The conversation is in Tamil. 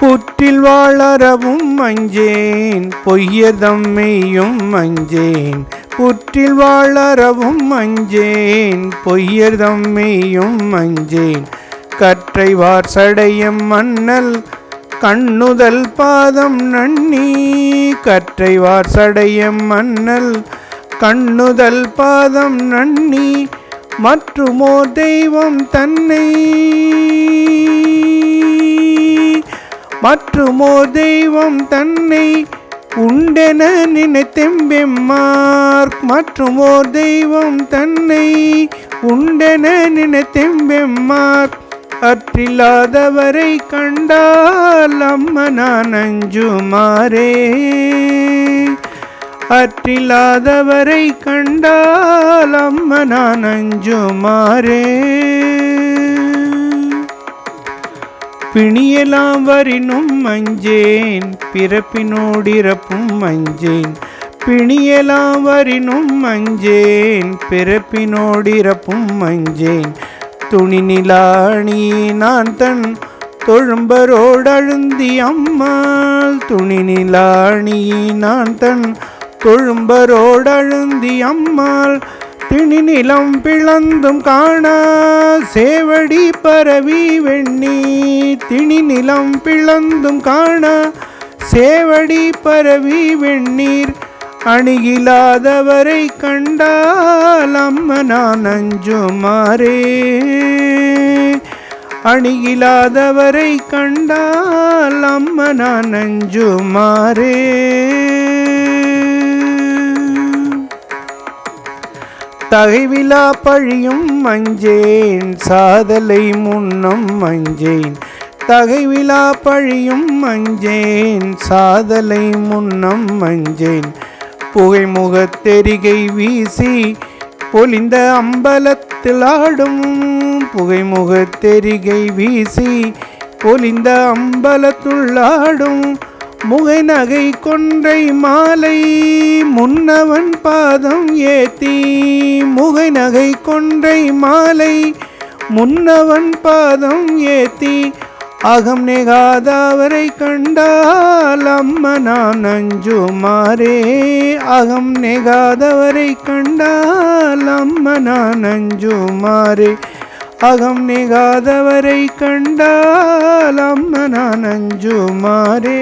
புற்றில் வாழறவும் அஞ்சேன், பொய்யதம்மையும் அஞ்சேன். புற்றில் வாழறவும் அஞ்சேன், பொய்யதம்மையும் அஞ்சேன். கற்றை வார்சடையம் மன்னல் கண்ணுதல் பாதம் நன்னி. கற்றை வார்சடையம் மன்னல் கண்ணுதல் பாதம் நன்னி. மற்றுமோ தெய்வம் தன்னை மற்றுமோ தெய்வம் தன்னை உண்டென நினைத்தெம்பெம்மார். மற்றுமோ தெய்வம் தன்னை உண்டென நினைத்தெம்பெம்மார். அற்றில்லாதவரை கண்டால் அம்மா நான் அஞ்சுமாறே. அற்றில்லாதவரை கண்டால் அம்மா நான் அஞ்சுமாறே. பிணியெல்லாம் வரினும் அஞ்சேன், பிறப்பினோடிறப்பும் அஞ்சேன். பிணியெல்லாம் வரினும் அஞ்சேன், பிறப்பினோடிறப்பும் அஞ்சேன். துணிநிலாணி நான் தன் தொழும்பரோடழுந்தி அம்மாள். துணிநிலாணி நான் தன் தொழும்பரோடழுந்தி அம்மாள். திணிநிலம் பிளந்தும் காண சேவடி பரவி வெண்ணீர். திணிநிலம் பிளந்தும் காண சேவடி பரவி வெண்ணீர். அணுகிலாதவரை கண்டால் அம்மா நான் அஞ்சுமாறே. அணுகிலாதவரை கண்டால் அம்மா நான் அஞ்சுமாறே. தகைவிலா பழியும் அஞ்சேன், சாதலை முன்னம் அஞ்சேன். தகைவிலா பழியும் அஞ்சேன், சாதலை முன்னம் அஞ்சேன். புகைமுகத்தெரிகை வீசி பொலிந்த அம்பலத்தில் ஆடும். புகைமுகத்தெரிகை வீசி பொலிந்த அம்பலத்துள்ளாடும். முகை நகை கொன்றை மாலை முன்னவன் பாதம் ஏத்தி. முகை நகை கொன்றை மாலை முன்னவன் பாதம் ஏத்தி. அகம் நெகாதவரை கண்டால் அம்மா நான் அஞ்சுமாறே. அகம் நெகாதவரை கண்டால் அம்மா நான் அஞ்சுமாறே. அகம் நெகாதவரை கண்டால் அம்மா நான் அஞ்சுமாறே.